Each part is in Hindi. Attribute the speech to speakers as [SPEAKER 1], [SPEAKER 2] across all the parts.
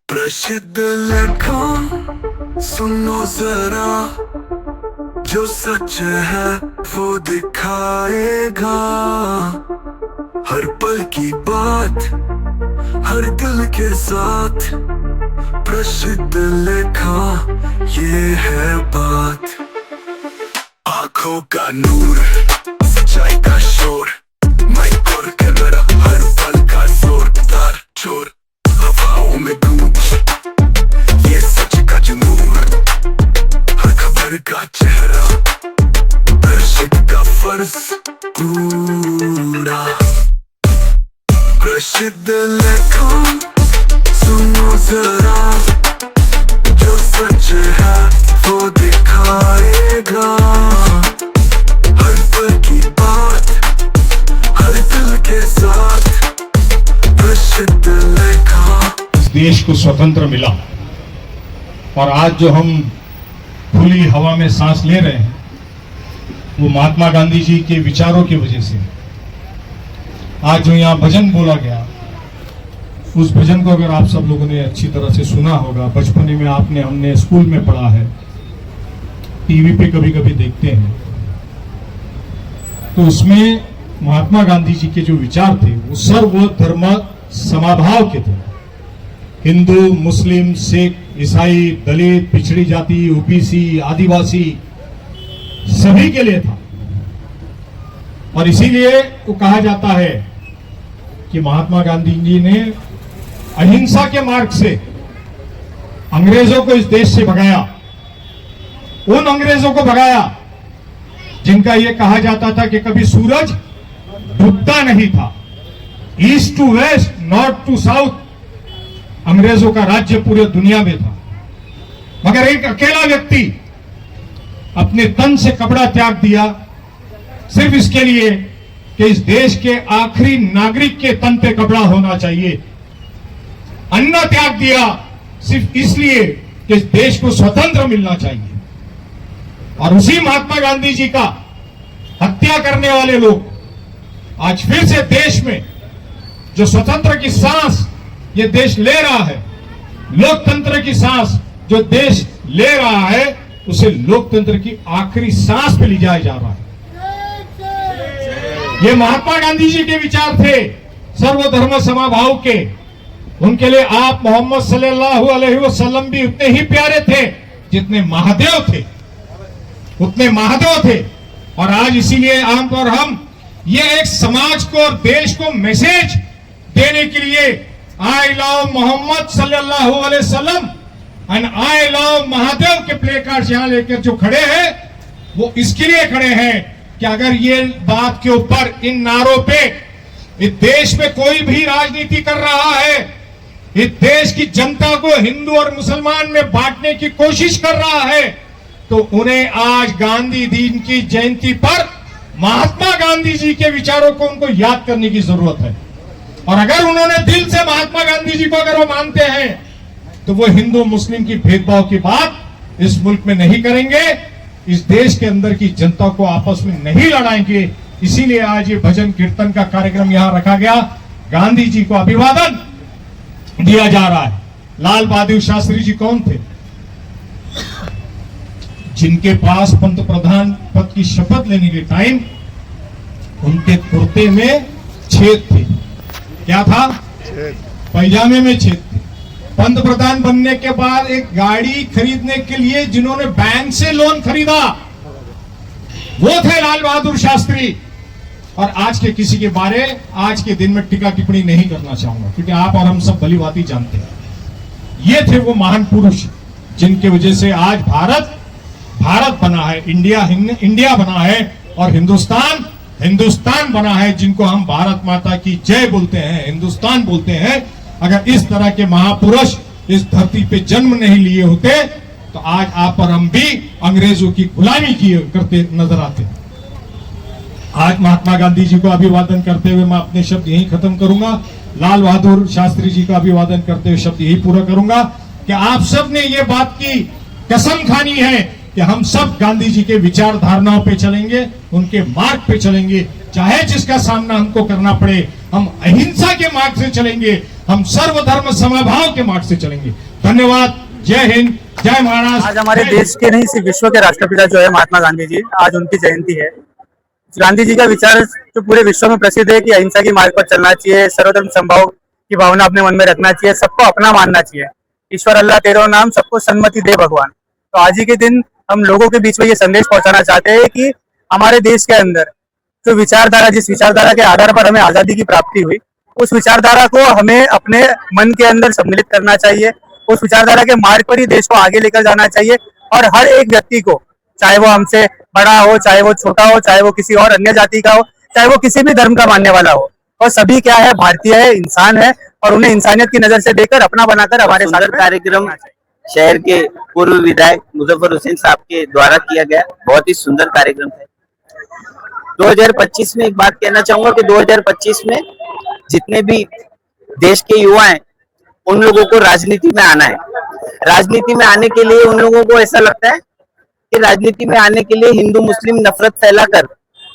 [SPEAKER 1] प्रसिद्ध लेखक सुनो जरा, जो सच है वो दिखाएगा। हर पल की बात, हर दिल के साथ, प्रसिद्ध लेखक ये है बात। आंखों का नूर, सच्चाई का शोर, माइक और कैमरा, हर पल का जोरदार चोर, हवाओं में गूंज ये सच का जमूर, हर खबर का चेहरा, प्रसिद्ध का फर्ज पूरा। प्रसिद्ध लेखक सुनो जरा, जो सच है वो दिखाएगा। हर पल की बात, हर दिल के साथ, प्रसिद्ध लेखक।
[SPEAKER 2] इस देश को स्वतंत्र मिला और आज जो हम खुली हवा में सांस ले रहे हैं वो महात्मा गांधी जी के विचारों की वजह से। आज जो यहाँ भजन बोला गया, उस भजन को अगर आप सब लोगों ने अच्छी तरह से सुना होगा, बचपने में हमने स्कूल में पढ़ा है, टीवी पे कभी कभी देखते हैं, तो उसमें महात्मा गांधी जी के जो विचार थे वो सर्वधर्म समभाव के थे। हिंदू, मुस्लिम, सिख, ईसाई, दलित, पिछड़ी जाति, ओबीसी, आदिवासी सभी के लिए था। और इसीलिए वो कहा जाता है कि महात्मा गांधी जी ने अहिंसा के मार्ग से अंग्रेजों को इस देश से भगाया। उन अंग्रेजों को भगाया जिनका यह कहा जाता था कि कभी सूरज डूबता नहीं था। East to west, north to south, अंग्रेजों का राज्य पूरे दुनिया में था। मगर एक अकेला व्यक्ति अपने तन से कपड़ा त्याग दिया, सिर्फ इसके लिए कि इस देश के आखिरी नागरिक के तन पे कपड़ा होना चाहिए। अन्न त्याग दिया सिर्फ इसलिए कि इस देश को स्वतंत्र मिलना चाहिए। और उसी महात्मा गांधी जी का हत्या करने वाले लोग आज फिर से देश में जो स्वतंत्र की सांस ये देश ले रहा है, लोकतंत्र की सांस जो देश ले रहा है, उसे लोकतंत्र की आखिरी सांस पे ले जाया जा रहा है। ये महात्मा गांधी जी के विचार थे सर्वधर्म समभाव के। उनके लिए आप मोहम्मद सल्लल्लाहु अलैहि वसल्लम भी उतने ही प्यारे थे जितने महादेव थे, उतने महादेव थे। और आज इसीलिए आमतौर हम ये एक समाज को और देश को मैसेज देने के लिए आई लव मोहम्मद सल्लल्लाहु अलैहि वसल्लम एंड आई लव महादेव के प्ले कार्ड यहां लेकर जो खड़े हैं, वो इसके लिए खड़े हैं कि अगर ये बात के ऊपर, इन नारों पे इस देश में कोई भी राजनीति कर रहा है, इस देश की जनता को हिंदू और मुसलमान में बांटने की कोशिश कर रहा है, तो उन्हें आज गांधी दिन की जयंती पर महात्मा गांधी जी के विचारों को उनको याद करने की जरूरत है। और अगर उन्होंने दिल से महात्मा गांधी जी को अगर वो मानते हैं, तो वो हिंदू मुस्लिम की भेदभाव की बात इस मुल्क में नहीं करेंगे, इस देश के अंदर की जनता को आपस में नहीं लड़ाएंगे। इसीलिए आज ये भजन कीर्तन का कार्यक्रम यहां रखा गया। गांधी जी को अभिवादन दिया जा रहा है। लाल बहादुर शास्त्री जी कौन थे? जिनके पास पंतप्रधान पद की शपथ लेने के टाइम उनके कुर्ते में छेद थे। क्या था? पैजामे में छेद थे। पंतप्रधान बनने के बाद एक गाड़ी खरीदने के लिए जिन्होंने बैंक से लोन खरीदा, वो थे लाल बहादुर शास्त्री। और आज के किसी के बारे आज के दिन में टीका टिप्पणी नहीं करना चाहूंगा, क्योंकि आप और हम सब भलीभांति जानते हैं। ये थे वो महान पुरुष जिनके वजह से आज भारत बना है, इंडिया बना है, और हिंदुस्तान बना है, जिनको हम भारत माता की जय बोलते हैं, हिंदुस्तान बोलते हैं। अगर इस तरह के महापुरुष इस धरती पे जन्म नहीं लिए होते, तो आज आप और हम भी अंग्रेजों की गुलामी करते नजर आते। आज महात्मा गांधी जी को अभिवादन करते हुए मैं अपने शब्द यही खत्म करूंगा। लाल बहादुर शास्त्री जी का अभिवादन करते हुए शब्द यही पूरा करूंगा कि आप सब ने ये बात की कसम खानी है कि हम सब गांधी जी के विचार धारणाओं पे चलेंगे, उनके मार्ग पे चलेंगे, चाहे जिसका सामना हमको करना पड़े। हम अहिंसा के मार्ग से चलेंगे, हम सर्वधर्म समभाव के मार्ग से चलेंगे। धन्यवाद। जय हिंद, जय महाराष्ट्र।
[SPEAKER 3] आज हमारे देश के नहीं सिर्फ विश्व के राष्ट्रपिता जो है महात्मा गांधी जी, आज उनकी जयंती है। गांधी जी का विचार जो पूरे विश्व में प्रसिद्ध है कि अहिंसा के मार्ग पर चलना चाहिए, सर्वधर्म समभाव की भावना अपने मन में रखना चाहिए, सबको अपना मानना चाहिए। ईश्वर अल्लाह तेरो नाम, सबको सन्मति दे भगवान। तो आज ही के दिन हम लोगों के बीच में ये संदेश पहुंचाना चाहते हैं कि हमारे देश के अंदर जो विचारधारा, जिस विचारधारा के आधार पर हमें आजादी की प्राप्ति हुई, उस विचारधारा को हमें अपने मन के अंदर सम्मिलित करना चाहिए। उस विचारधारा के मार्ग पर ही देश को आगे लेकर जाना चाहिए और हर एक व्यक्ति को, चाहे वो हमसे बड़ा हो, चाहे वो छोटा हो, चाहे वो किसी और अन्य जाति का हो, चाहे वो किसी भी धर्म का मानने वाला हो, और सभी क्या है, भारतीय है, इंसान है, और उन्हें इंसानियत की नजर से देखकर अपना बनाकर हमारे साथ
[SPEAKER 4] कार्यक्रम शहर के पूर्व विधायक मुजफ्फर हुसैन साहब के द्वारा किया गया, बहुत ही सुंदर कार्यक्रम है। 2025 में एक बात कहना चाहूंगा कि 2025 में जितने भी देश के युवा हैं उन लोगों को राजनीति में आना है। राजनीति में आने के लिए उन लोगों को ऐसा लगता है कि राजनीति में आने के लिए हिंदू मुस्लिम नफरत फैलाकर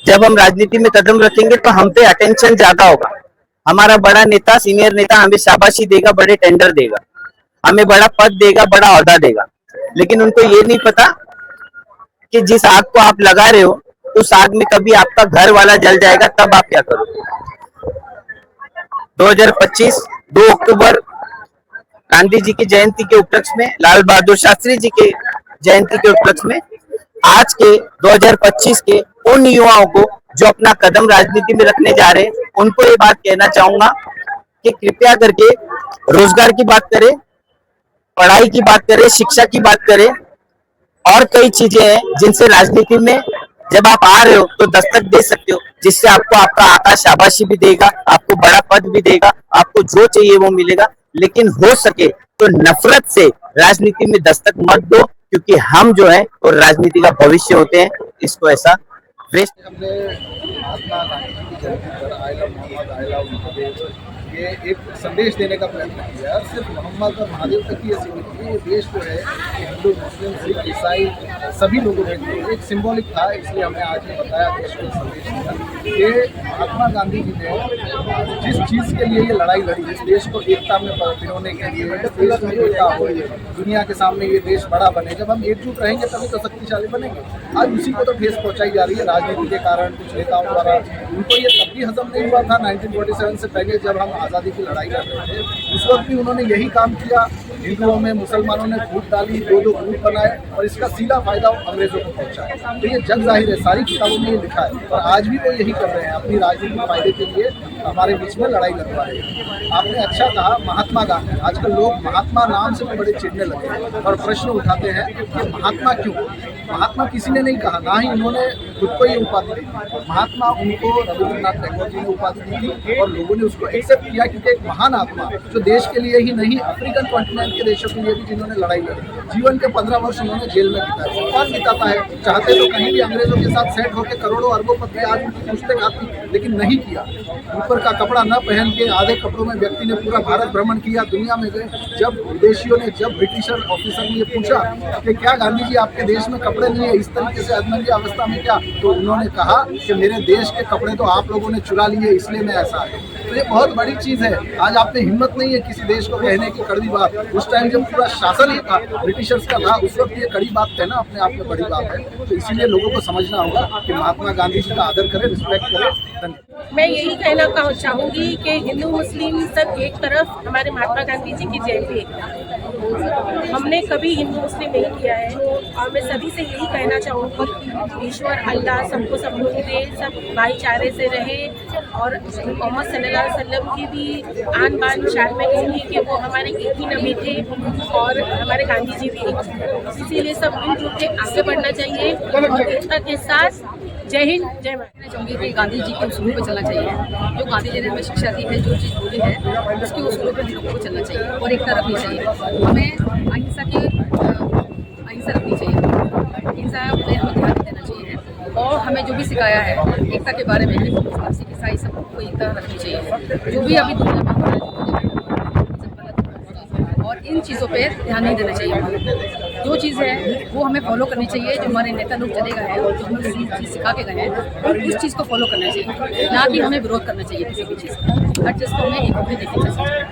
[SPEAKER 4] जब हम राजनीति में कदम रखेंगे तो हम पे अटेंशन ज्यादा होगा, हमारा बड़ा नेता, सीनियर नेता हमें शाबाशी देगा, बड़े टेंडर देगा, हमें बड़ा पद देगा, बड़ा ओहदा देगा। लेकिन उनको ये नहीं पता कि जिस आग को आप लगा रहे हो उस आग में कभी आपका घर वाला जल जाएगा, तब आप क्या करोगे। 2025 2 अक्टूबर गांधी जी की जयंती के उपलक्ष्य में, लाल बहादुर शास्त्री जी के जयंती के उपलक्ष्य में आज के 2025 के उन युवाओं को जो अपना कदम राजनीति में रखने जा रहे हैं, उनको ये बात कहना चाहूंगा कि कृपया करके रोजगार की बात करें, पढ़ाई की बात करें, शिक्षा की बात करें, और कई चीजें हैं जिनसे राजनीति में जब आप आ रहे हो तो दस्तक दे सकते हो, जिससे आपको आपका आका शाबाशी भी देगा, आपको बड़ा पद भी देगा, आपको जो चाहिए वो मिलेगा। लेकिन हो सके तो नफरत से राजनीति में दस्तक मत दो, क्योंकि हम जो है और राजनीति का भविष्य होते हैं, इसको ऐसा वेस्ट।
[SPEAKER 5] हमने महात्मा गांधी जी की जयंती पर I love Mohammed, I love Mahadev, ये एक संदेश देने का प्रयत्न किया है। सिर्फ मोहम्मद और महादेव तक ही ये सीमित नहीं, ये देश जो है हिंदू मुस्लिम सिख ईसाई सभी लोगों के लिए एक सिंबॉलिक था, इसलिए हमने आज ये बताया, देश को संदेश दिया। ये महात्मा गांधी जी ने जिस चीज़ के लिए ये लड़ाई लड़ी, इस देश को एकता में पिरोने के लिए, देश में एकता हो, दुनिया के सामने ये देश बड़ा बने, जब हम एकजुट रहेंगे तभी तो शक्तिशाली बनेंगे। आज उसी को तो ठेस पहुँचाई जा रही है राजनीति के कारण, कुछ नेताओं द्वारा। उनको ये तब भी हजम नहीं हुआ था 1947 से पहले, जब हम आज़ादी की लड़ाई कर रहे थे, उस वक्त भी उन्होंने यही काम किया। हिंदुओं में मुसलमानों ने फूट डाली, 2-2 ग्रुप बनाए, और इसका सीधा फायदा अंग्रेजों को पहुंचा। तो ये जग जाहिर है, सारी किताबों में ये लिखा है, और आज भी वो यही कर रहे हैं, अपनी राजनीतिक फायदे के लिए हमारे बीच में लड़ाई लड़वा रहे हैं। आपने अच्छा कहा महात्मा गांधी, आजकल लोग महात्मा नाम से भी बड़े चिढ़ने लगे हैं और प्रश्न उठाते हैं कि महात्मा क्यों। महात्मा किसी ने नहीं कहा, ना ही उन्होंने खुद को ये उपाधि दी। महात्मा उनको रविंद्रनाथ टैगोर जी ने उपाधि दी थी, और लोगों ने उसको एक्सेप्ट किया, क्योंकि एक महान आत्मा जो देश के लिए ही नहीं, अफ्रीकन कॉन्टिनेंट के देशों के लिए भी जिन्होंने लड़ाई लड़ी, जीवन के 15 वर्ष उन्होंने जेल में बिताए। कौन बिताता है, चाहते तो कहीं भी अंग्रेजों के साथ सेट होकर करोड़ों अरबोपति आज उनकी पुस्तक आती, लेकिन नहीं किया। ऊपर का कपड़ा न पहन के आधे कपड़ों में व्यक्ति ने पूरा भारत भ्रमण किया, दुनिया में गए। जब विदेशियों ने, जब ब्रिटिशर ऑफिसर ने ये पूछा कि क्या गांधी जी आपके देश में कपड़े नहीं है, इस तरीके से अदनंगी अवस्था में क्या, तो उन्होंने कहा कि मेरे देश के कपड़े तो आप लोगों ने चुरा लिए, इसलिए मैं ऐसा है। तो ये बहुत बड़ी चीज़ है। आज आप में हिम्मत नहीं है किसी देश को कहने की कड़वी बात। उस टाइम जब पूरा शासन ही था, ब्रिटिशर्स का था, उस वक्त ये कड़ी बात कहना अपने आप में बड़ी बात है। तो इसीलिए लोगों को समझना होगा कि महात्मा गांधी जी का आदर करें, रिस्पेक्ट करें।
[SPEAKER 6] मैं यही कहना चाहूँगी कि हिंदू मुस्लिम सब एक तरफ, हमारे महात्मा गांधी जी की जयंती एक तरफ। हमने कभी हिंदू मुस्लिम नहीं किया है, और मैं सभी से यही कहना चाहूँगी, ईश्वर अल्लाह सबको समृद्धि दे, सब भाईचारे से रहे, और मोहम्मद सल्लल्लाहु अलैहि वसल्लम की भी आन बान शान में कहूँगी कि वो हमारे एक ही नबी थे, और हमारे गांधी जी भी एक थे। इसीलिए सब मिलजुल के आगे बढ़ना चाहिए और एकता के साथ। जय हिंद, जय भारत।
[SPEAKER 7] मैं चाहूँगी कि गांधी जी के उसूलों पर चलना चाहिए, जो गांधी जी ने हमें शिक्षा दी है, जो चीज़ बोली है, उसके उसूलों पर हम लोगों को चलना चाहिए और एकता रखनी चाहिए। हमें अहिंसा रखनी चाहिए, हिंसा पर हमें ध्यान देना चाहिए, और हमें जो भी सिखाया है एकता के बारे में, सिख ईसाई सबको एकता रखनी चाहिए। जो भी अभी दुनिया में हो रहा है, और इन चीज़ों पर ध्यान नहीं देना चाहिए। जो चीज़ है वो हमें फॉलो करनी चाहिए, जो हमारे नेता लोग चले गए हैं और जो हमें चीज़ सिखा के गए हैं उस चीज़ को फॉलो करना चाहिए, ना कि हमें विरोध करना चाहिए किसी भी चीज़ का। हर चीज़ को हमें एक होकर देखना चाहिए।